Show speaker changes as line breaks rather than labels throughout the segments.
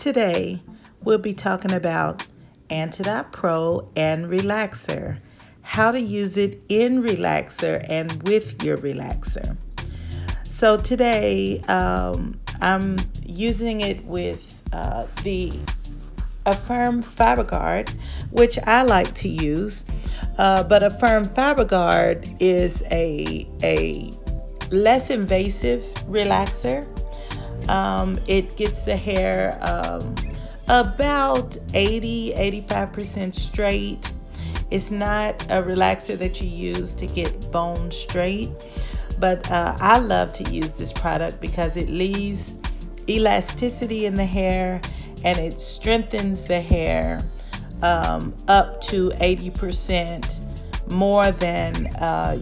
Today, we'll be talking about Antidotpro and Relaxer, how to use it in Relaxer and with your relaxer. So today, I'm using it with the Affirm Fiber Guard, which I like to use. But Affirm Fiber Guard is a less invasive relaxer. It gets the hair about 80-85% straight. It's not a relaxer that you use to get bone straight, but I love to use this product because it leaves elasticity in the hair and it strengthens the hair up to 80% more than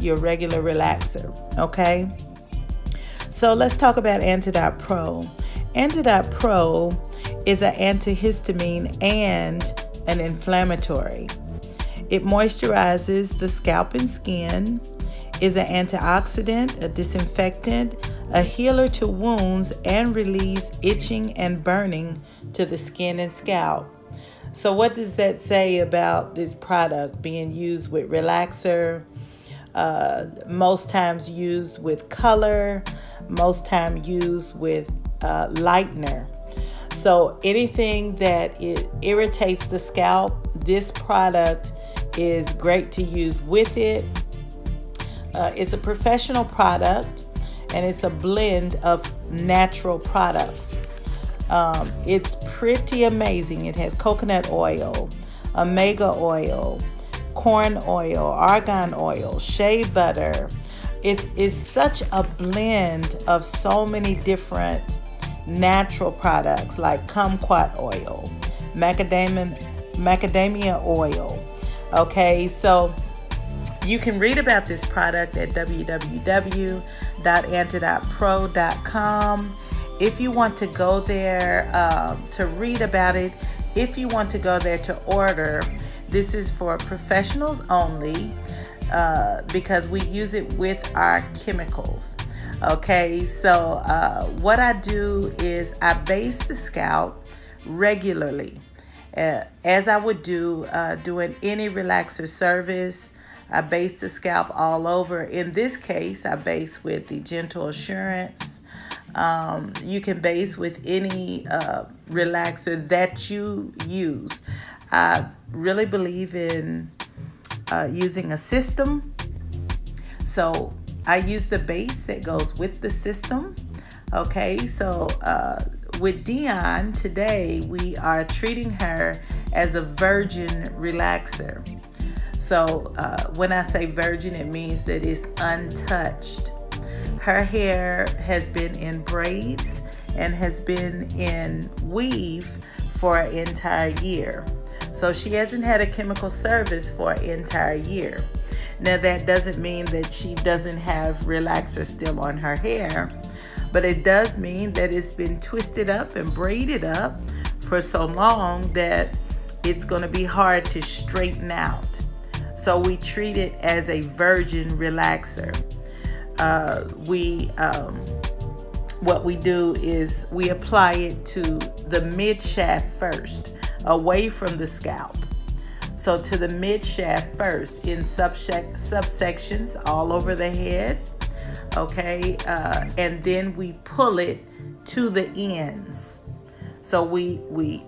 your regular relaxer. Okay, so let's talk about Antidotpro. Antidotpro is an antihistamine and an inflammatory. It moisturizes the scalp and skin, is an antioxidant, a disinfectant, a healer to wounds, and relieves itching and burning to the skin and scalp. So what does that say about this product being used with relaxer? Most times used with color, most time used with lightener. So anything that irritates the scalp, this product is great to use with it. It's a professional product and it's a blend of natural products. It's pretty amazing. It has coconut oil, omega oil, corn oil, argan oil, shea butter. It's such a blend of so many different natural products like kumquat oil, macadamia oil. Okay, so you can read about this product at www.antidotpro.com. If you want to go there to read about it, if you want to go there to order, this is for professionals only because we use it with our chemicals. Okay, so what I do is I base the scalp regularly as I would do doing any relaxer service. I base the scalp all over. In this case, I base with the Gentle Assurance. You can base with any relaxer that you use. I really believe in using a system. So I use the base that goes with the system. Okay, so with Dion today, we are treating her as a virgin relaxer. So when I say virgin, it means that it's untouched. Her hair has been in braids and has been in weave for an entire year. So she hasn't had a chemical service for an entire year. Now that doesn't mean that she doesn't have relaxer still on her hair, but it does mean that it's been twisted up and braided up for so long that it's going to be hard to straighten out. So we treat it as a virgin relaxer. What we do is we apply it to the mid shaft first, away from the scalp. So to the mid shaft first in subsections all over the head. Okay, and then we pull it to the ends. So we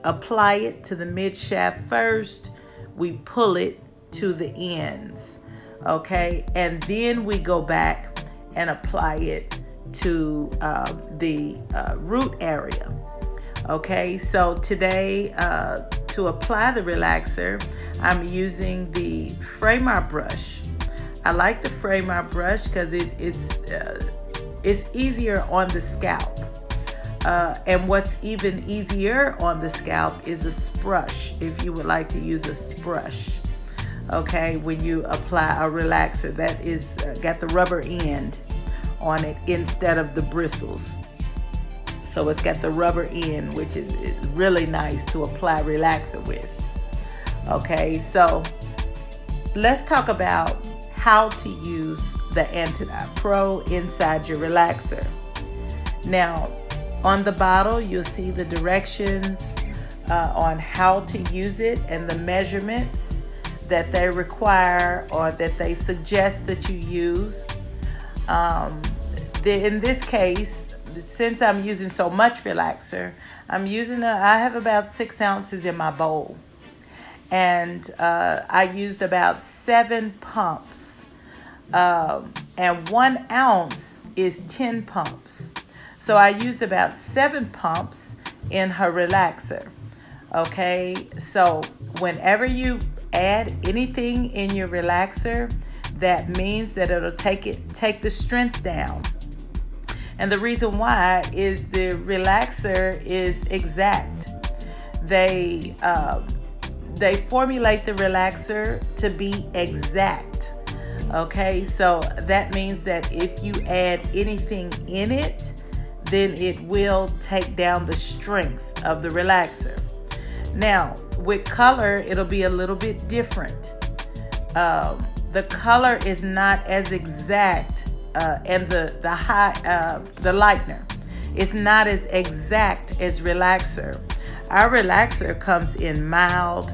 apply it to the mid shaft first, we pull it to the ends. Okay, and then we go back and apply it to the root area. Okay, so today to apply the relaxer, I'm using the Framar brush. I like the Framar brush because it's easier on the scalp. And what's even easier on the scalp is a sprush, if you would like to use a sprush. Okay, when you apply a relaxer that is got the rubber end on it instead of the bristles. So it's got the rubber end, which is really nice to apply relaxer with. Okay, so let's talk about how to use the Antidotpro inside your relaxer. Now, on the bottle, you'll see the directions on how to use it and the measurements that they require or that they suggest that you use. In this case, since I'm using so much relaxer, I have about 6 ounces in my bowl. And I used about 7 pumps. And 1 ounce is 10 pumps. So I used about 7 pumps in her relaxer. Okay, so whenever you add anything in your relaxer, that means that it'll take the strength down. And the reason why is the relaxer is exact. They formulate the relaxer to be exact. Okay, so that means that if you add anything in it, then it will take down the strength of the relaxer. Now, with color, it'll be a little bit different. The color is not as exact, and the lightener, it's not as exact as relaxer. Our relaxer comes in mild,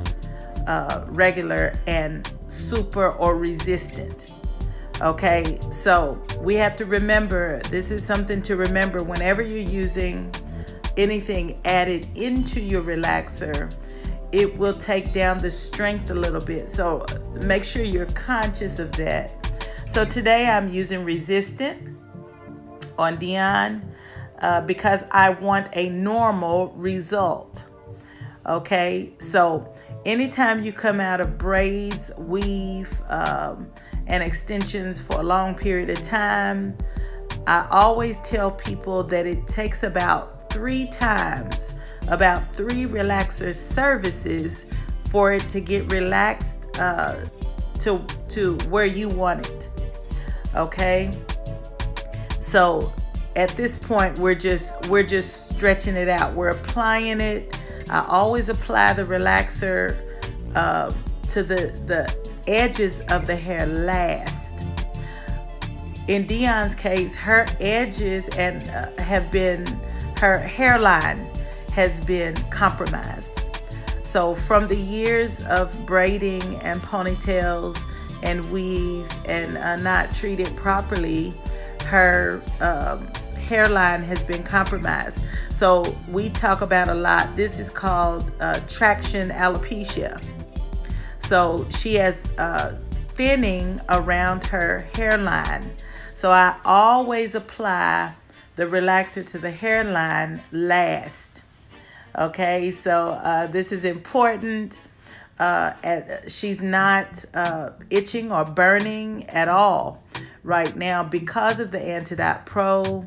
regular, and super or resistant. Okay, so we have to remember, this is something to remember whenever you're using anything added into your relaxer, it will take down the strength a little bit. So make sure you're conscious of that. So today I'm using resistant on Dion because I want a normal result. Okay, so anytime you come out of braids, weave, and extensions for a long period of time, I always tell people that it takes about 3 times, about 3 relaxer services for it to get relaxed to where you want it. Okay, so at this point we're just stretching it out. We're applying it. I always apply the relaxer to the edges of the hair last. In Dion's case, her edges and her hairline has been compromised. So from the years of braiding and ponytails and weave and not treated properly, her hairline has been compromised. So we talk about a lot. This is called traction alopecia. So she has thinning around her hairline. So I always apply the relaxer to the hairline last. Okay, so this is important. She's not itching or burning at all right now because of the Antidot Pro.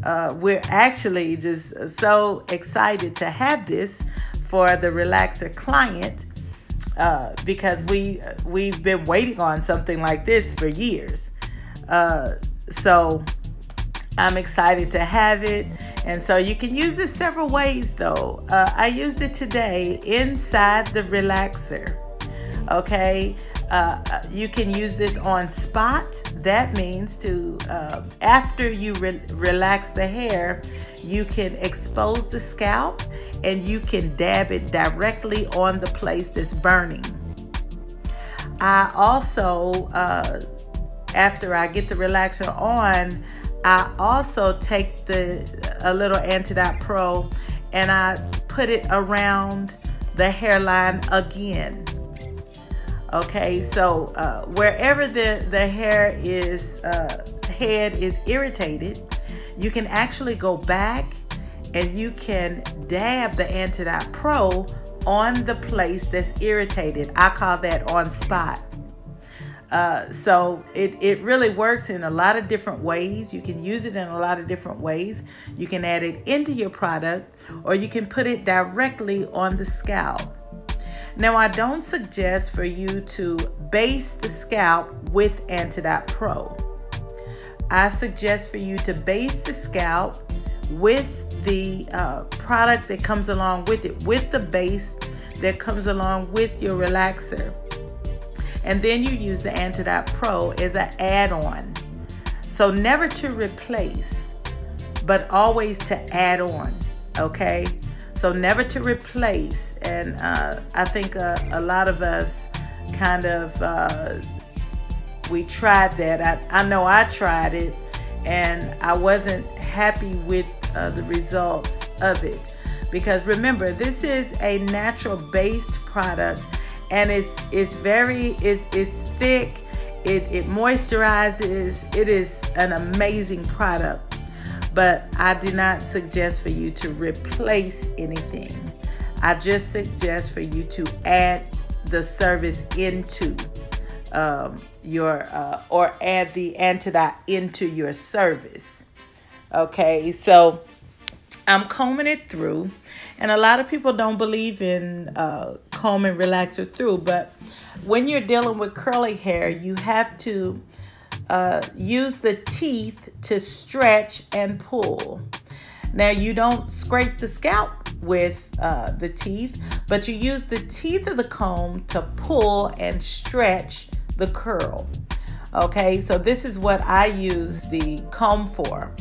We're actually just so excited to have this for the relaxer client because we've been waiting on something like this for years. So I'm excited to have it. And so you can use this several ways though. I used it today inside the relaxer. Okay, you can use this on spot. That means to after you relax the hair, you can expose the scalp and you can dab it directly on the place that's burning. I also, after I get the relaxer on, I also take a little Antidot Pro and I put it around the hairline again. Okay, so wherever the hair is, head is irritated, you can actually go back and you can dab the Antidot Pro on the place that's irritated. I call that on spot. So it really works in a lot of different ways. You can use it in a lot of different ways. You can add it into your product or you can put it directly on the scalp. Now, I don't suggest for you to base the scalp with Antidot Pro. I suggest for you to base the scalp with the product that comes along with it, with the base that comes along with your relaxer. And then you use the Antidot Pro as an add-on. So never to replace, but always to add on, okay? So never to replace. And I think a lot of us kind of, we tried that. I know I tried it, and I wasn't happy with the results of it. Because remember, this is a natural based product, and it's thick, it moisturizes, it is an amazing product. But I do not suggest for you to replace anything. I just suggest for you to add the service into or add the Antidot into your service. Okay, so I'm combing it through, and a lot of people don't believe in combing relaxer through, but when you're dealing with curly hair, you have to use the teeth to stretch and pull. Now, you don't scrape the scalp with the teeth, but you use the teeth of the comb to pull and stretch the curl. Okay, so this is what I use the comb for.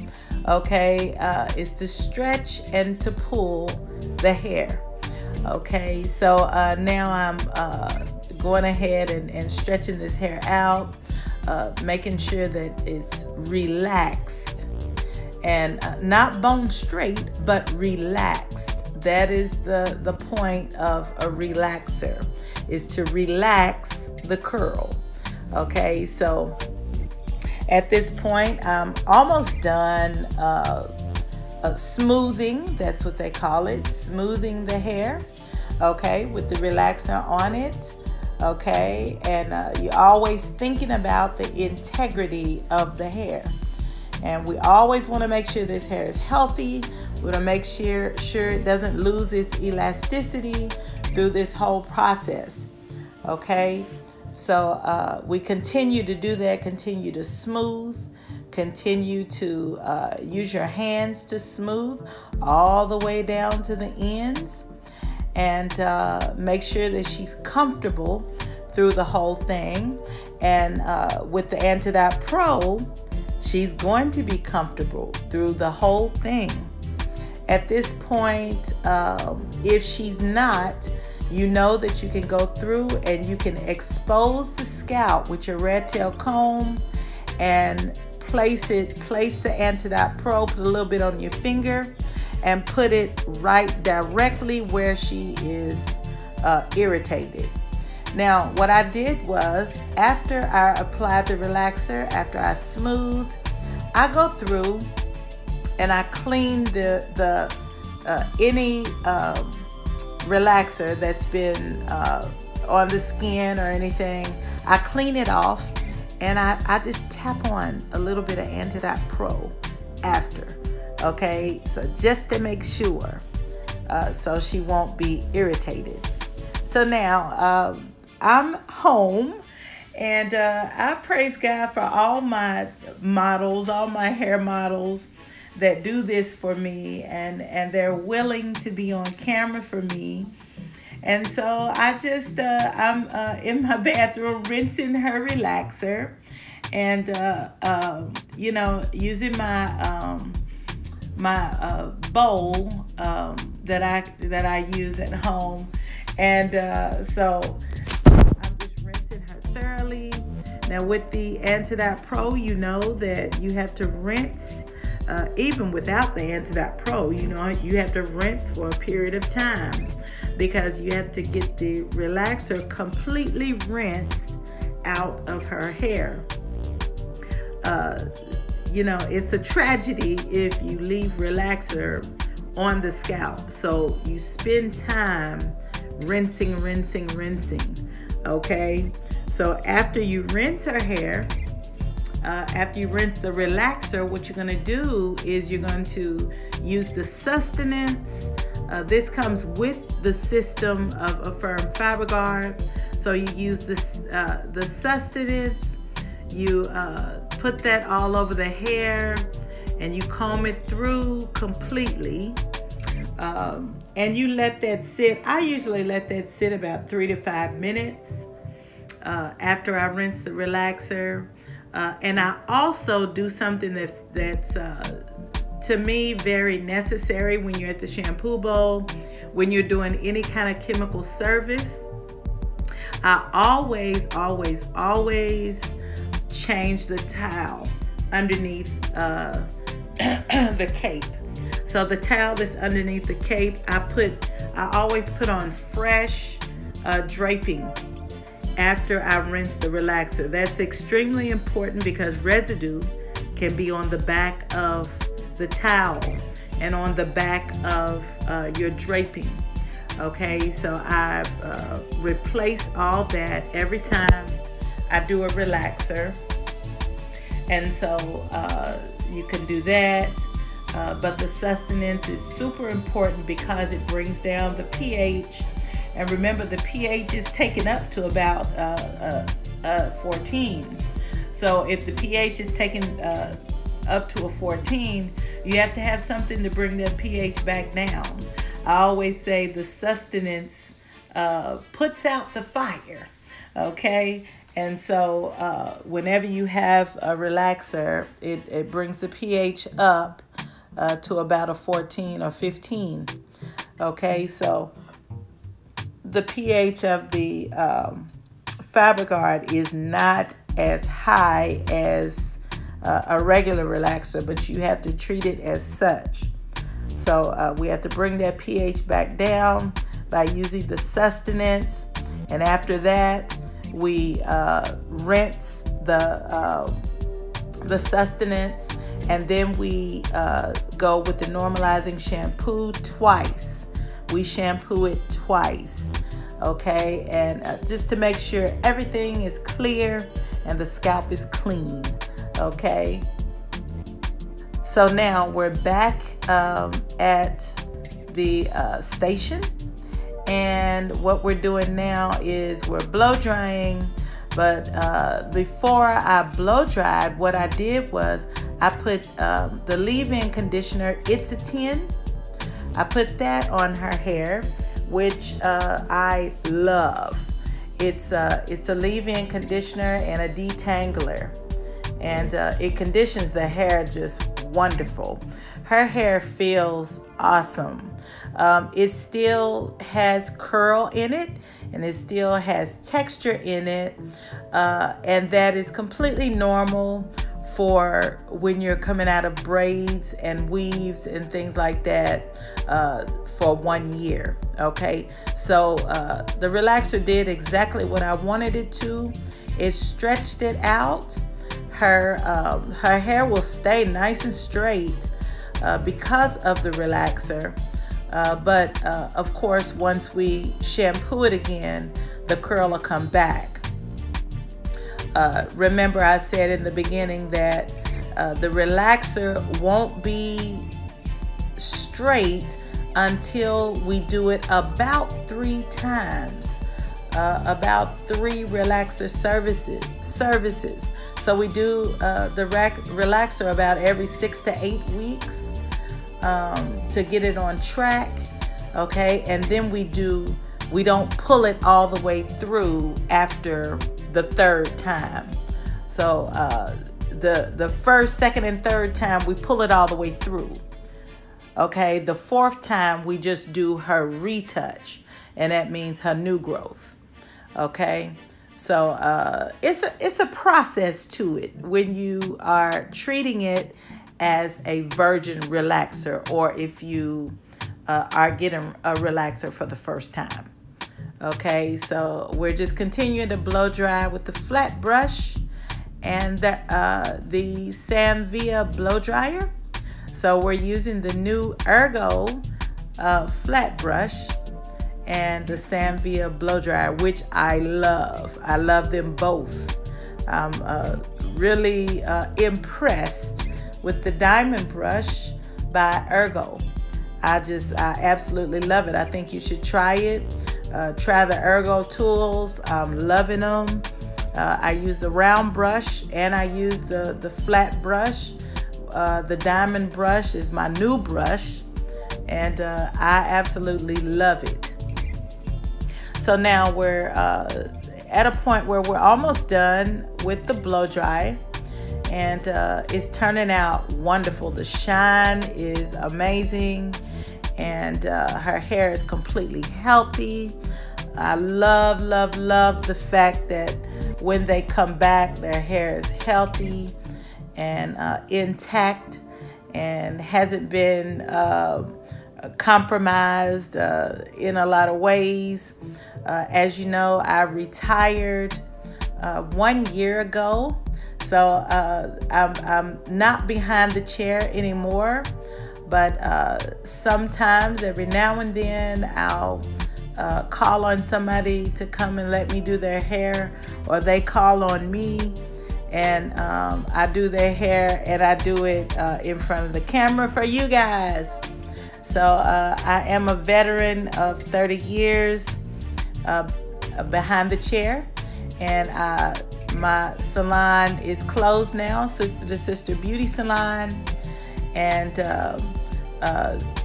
Okay, is to stretch and to pull the hair. Okay, so now I'm going ahead and stretching this hair out, making sure that it's relaxed and not bone straight, but relaxed. That is the point of a relaxer, is to relax the curl. Okay, so at this point, I'm almost done smoothing. That's what they call it, smoothing the hair. Okay, with the relaxer on it. Okay, and you're always thinking about the integrity of the hair. And we always want to make sure this hair is healthy. We want to make sure it doesn't lose its elasticity through this whole process. Okay, so we continue to do that, continue to smooth, continue to use your hands to smooth all the way down to the ends, and make sure that she's comfortable through the whole thing. And with the Antidot Pro, she's going to be comfortable through the whole thing. At this point, if she's not, you know that you can go through and you can expose the scalp with your red tail comb and place the Antidot Pro, put a little bit on your finger, and put it right directly where she is irritated. Now, what I did was, after I applied the relaxer, after I smoothed, I go through and I clean any relaxer that's been on the skin or anything. I clean it off, and I just tap on a little bit of Antidot Pro after. Okay, so just to make sure, so she won't be irritated. So now I'm home, and I praise God for all my models, all my hair models that do this for me, and they're willing to be on camera for me. And so I just I'm in my bathroom rinsing her relaxer, and you know, using my my bowl that I use at home, and so I'm just rinsing her thoroughly. Now with the Antidot Pro, you know that you have to rinse. Even without the Antidot Pro, you know, you have to rinse for a period of time, because you have to get the relaxer completely rinsed out of her hair. You know, it's a tragedy if you leave relaxer on the scalp. So you spend time rinsing. Okay, so after you rinse her hair, after you rinse the relaxer, what you're going to do is you're going to use the sustenance. This comes with the system of a firm fiber guard. So you use the sustenance, you put that all over the hair, and you comb it through completely. And you let that sit. I usually let that sit about 3 to 5 minutes after I rinse the relaxer. And I also do something that's to me very necessary when you're at the shampoo bowl. when you're doing any kind of chemical service, I always change the towel underneath the cape. So the towel that's underneath the cape, I always put on fresh draping after I rinse the relaxer. That's extremely important because residue can be on the back of the towel and on the back of your draping. Okay, so I replace all that every time I do a relaxer. And so you can do that. But the sustenance is super important because it brings down the pH. And remember, the pH is taken up to about 14. So if the pH is taken up to a 14, you have to have something to bring that pH back down. I always say the sustenance puts out the fire, okay? And so whenever you have a relaxer, it brings the pH up to about a 14 or 15, okay? So the pH of the FabriGuard is not as high as a regular relaxer, but you have to treat it as such. So we have to bring that pH back down by using the sustenance, and after that we rinse the sustenance, and then we go with the normalizing shampoo twice. We shampoo it twice, okay, and just to make sure everything is clear and the scalp is clean, okay. So now we're back at the station, and what we're doing now is we're blow drying. But before I blow dried, what I did was I put the leave-in conditioner. It's a 10. I put that on her hair, which I love. It's a leave-in conditioner and a detangler, and it conditions the hair just wonderful. Her hair feels awesome. It still has curl in it, and it still has texture in it, and that is completely normal for when you're coming out of braids and weaves and things like that for 1 year. Okay, so the relaxer did exactly what I wanted it to. It stretched it out. Her hair will stay nice and straight because of the relaxer. But of course, once we shampoo it again, the curl will come back. Remember, I said in the beginning that the relaxer won't be straight until we do it about 3 times, about 3 relaxer services. So we do the relaxer about every 6 to 8 weeks. To get it on track, okay, and then we don't pull it all the way through after the 3rd time. So the 1st, 2nd, and 3rd time we pull it all the way through. Okay, the 4th time we just do her retouch, and that means her new growth. Okay, so it's a process to it when you are treating it as a virgin relaxer, or if you are getting a relaxer for the first time. Okay, so we're just continuing to blow dry with the flat brush and the Samvia blow dryer. So we're using the new Ergo flat brush and the Samvia blow dryer, which I love. I love them both. I'm really impressed with the diamond brush by Ergo. I absolutely love it. I think you should try it. Try the Ergo tools. I'm loving them. I use the round brush and I use the flat brush. The diamond brush is my new brush, and I absolutely love it. So now we're at a point where we're almost done with the blow dry. And it's turning out wonderful. The shine is amazing, and her hair is completely healthy. I love, love, love the fact that when they come back, their hair is healthy and intact and hasn't been compromised in a lot of ways. As you know, I retired 1 year ago, so I'm not behind the chair anymore, but sometimes, every now and then, I'll call on somebody to come and let me do their hair, or they call on me and I do their hair, and I do it in front of the camera for you guys. So I am a veteran of 30 years behind the chair, and my salon is closed now, Sister to Sister Beauty Salon, and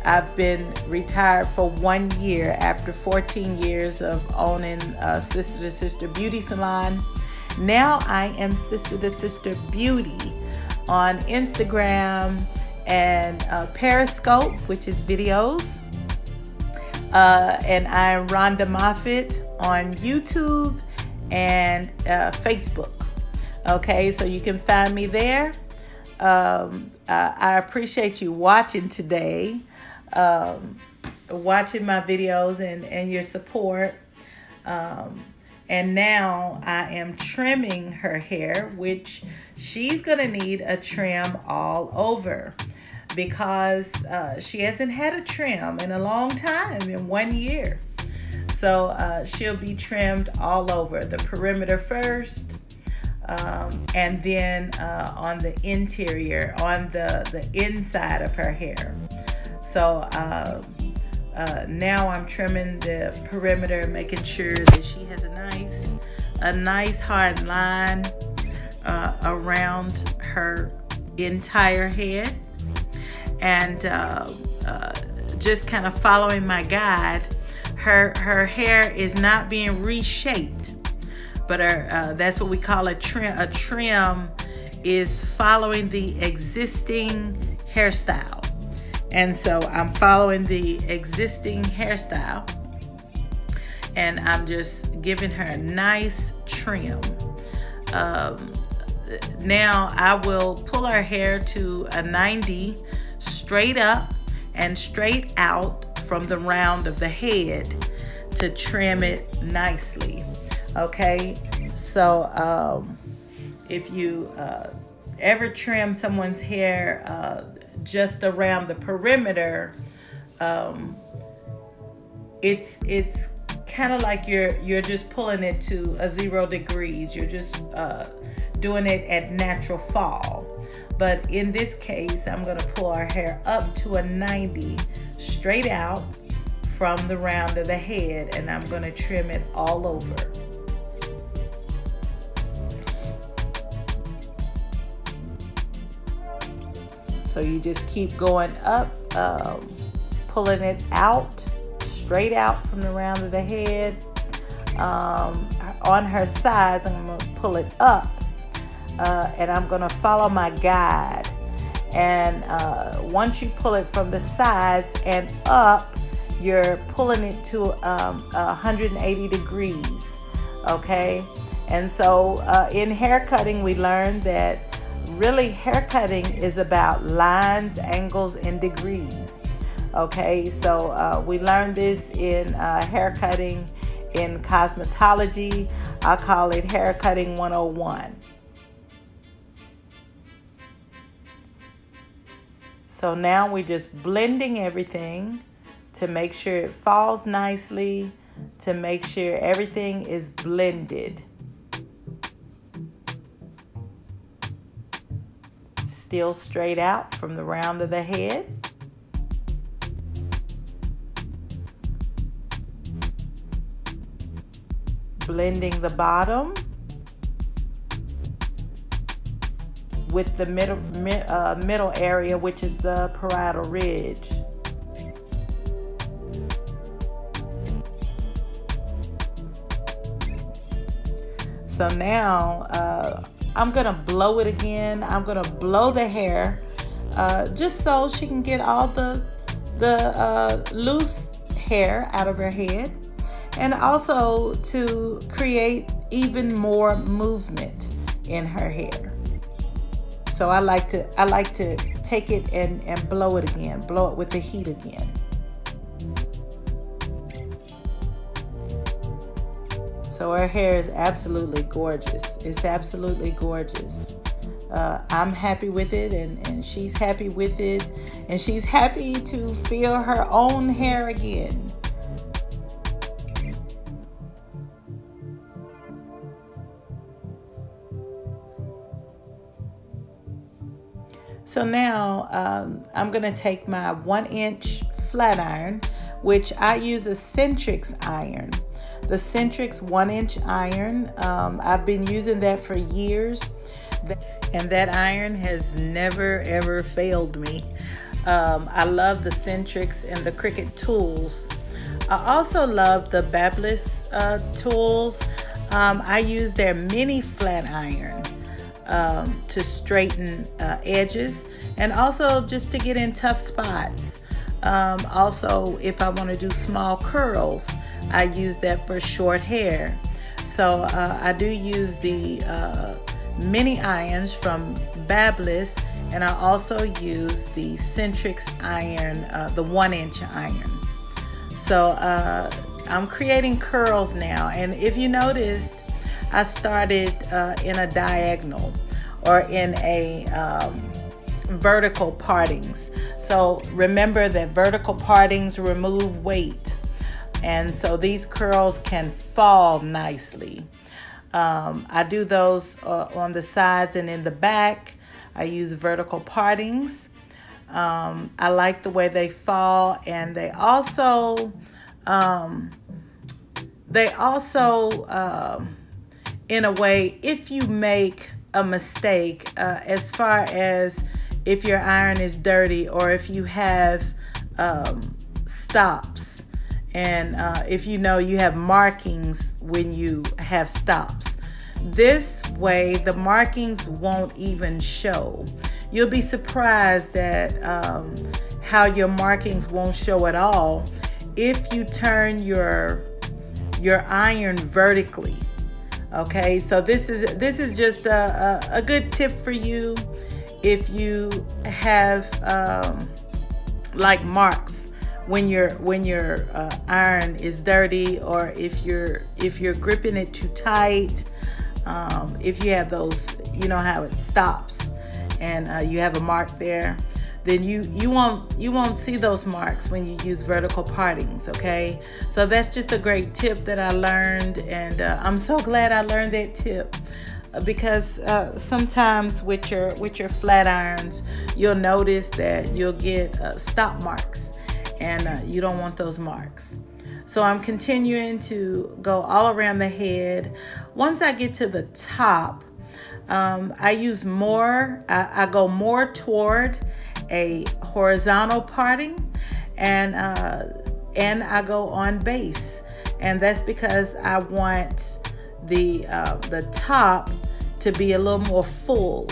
I've been retired for 1 year after 14 years of owning Sister to Sister Beauty Salon. Now I am Sister to Sister Beauty on Instagram and Periscope, which is videos. And I'm Rhonda Moffitt on YouTube and Facebook. Okay, so you can find me there. I appreciate you watching today, watching my videos and your support. And now I am trimming her hair, which she's going to need a trim all over because she hasn't had a trim in a long time, in 1 year. So she'll be trimmed all over, the perimeter first, and then on the interior, on the inside of her hair. So now I'm trimming the perimeter, making sure that she has a nice hard line around her entire head, and just kind of following my guide. Her hair is not being reshaped, but that's what we call a trim. A trim is following the existing hairstyle. And so I'm following the existing hairstyle, and I'm just giving her a nice trim. Now I will pull her hair to a 90 straight up and straight out from the round of the head to trim it nicely. Okay, so if you ever trim someone's hair just around the perimeter, it's kind of like you're just pulling it to a 0 degrees. You're just doing it at natural fall. But in this case, I'm going to pull our hair up to a 90 straight out from the round of the head, and I'm going to trim it all over. So you just keep going up, pulling it out, straight out from the round of the head. On her sides, I'm going to pull it up, and I'm going to follow my guide. And once you pull it from the sides and up, you're pulling it to 180 degrees, okay? And so in hair cutting, we learned that really hair cutting is about lines, angles, and degrees. Okay, so we learned this in hair cutting in cosmetology. I call it hair cutting 101. So now we're just blending everything to make sure it falls nicely, to make sure everything is blended. Still straight out from the round of the head. Blending the bottom with the middle area, which is the parietal ridge. So now I'm gonna blow it again. I'm gonna blow the hair just so she can get all the the loose hair out of her head, and also to create even more movement in her hair. So I like to take it and blow it again, blow it with the heat again. So her hair is absolutely gorgeous. It's absolutely gorgeous. I'm happy with it, and she's happy with it, and she's happy to feel her own hair again. So now I'm going to take my 1-inch flat iron, which I use a Centrix iron. The Centrix 1-inch iron, I've been using that for years, and that iron has never ever failed me. I love the Centrix and the Cricut tools. I also love the Babyliss tools. I use their mini flat iron to straighten edges, and also just to get in tough spots. Also, if I want to do small curls, I use that for short hair. So I do use the mini irons from Babyliss, and I also use the Centrix iron, the 1-inch iron. So I'm creating curls now, and if you noticed, I started in a diagonal or in a vertical partings. So remember that vertical partings remove weight, and so these curls can fall nicely. I do those on the sides and in the back. I use vertical partings. I like the way they fall, and they also in a way, if you make a mistake, as far as if your iron is dirty, or if you have stops, and if you know you have markings when you have stops, this way the markings won't even show. You'll be surprised at how your markings won't show at all if you turn your iron vertically. Okay, so this is just a good tip for you if you have like marks when your iron is dirty, or if you're gripping it too tight. If you have those, you know how it stops, and you have a mark there, then you won't see those marks when you use vertical partings. Okay, so that's just a great tip that I learned, and I'm so glad I learned that tip, because sometimes with your flat irons, you'll notice that you'll get stop marks, and you don't want those marks. So I'm continuing to go all around the head. Once I get to the top, I use more. I go more toward a horizontal parting, and I go on base, and that's because I want the top to be a little more full.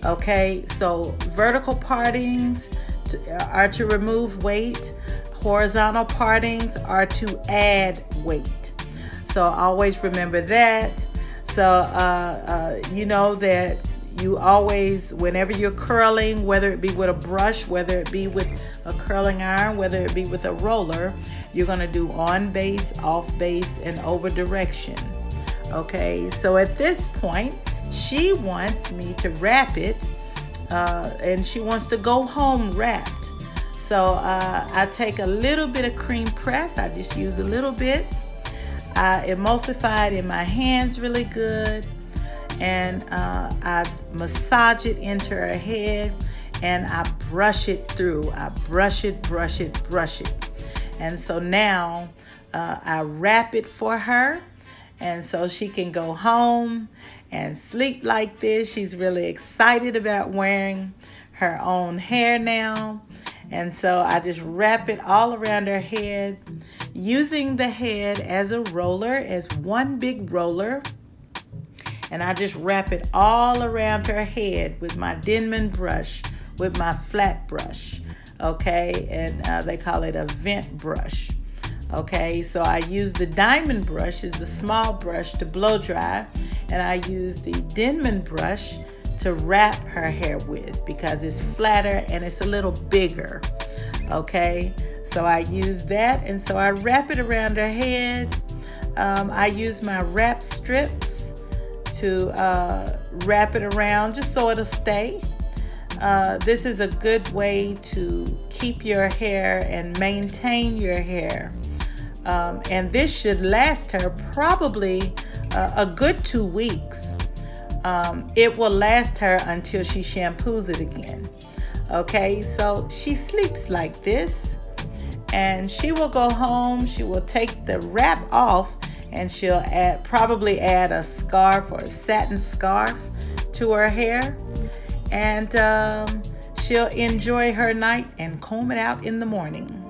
Okay, so vertical partings are to remove weight. Horizontal partings are to add weight. So always remember that. So you know that you always, whenever you're curling, whether it be with a brush, whether it be with a curling iron, whether it be with a roller, you're going to do on base, off base, and over direction. Okay, so at this point, she wants me to wrap it, and she wants to go home wrapped. So I take a little bit of cream press. I just use a little bit. I emulsify it in my hands really good, and I massage it into her head, and I brush it through. I brush it. And so now I wrap it for her, and so she can go home and sleep like this. She's really excited about wearing her own hair now. And so I just wrap it all around her head, using the head as a roller, as one big roller. And I just wrap it all around her head with my Denman brush, with my flat brush. okay, and they call it a vent brush. Okay, so I use the diamond brush, is the small brush, to blow dry, and I use the Denman brush to wrap her hair with because it's flatter and it's a little bigger. Okay, so I use that, and so I wrap it around her head. I use my wrap strips to wrap it around just so it'll stay. This is a good way to keep your hair and maintain your hair. And this should last her probably a good 2 weeks. It will last her until she shampoos it again. Okay, so she sleeps like this, and she will go home, she will take the wrap off, and she'll probably add a scarf or a satin scarf to her hair, and she'll enjoy her night and comb it out in the morning.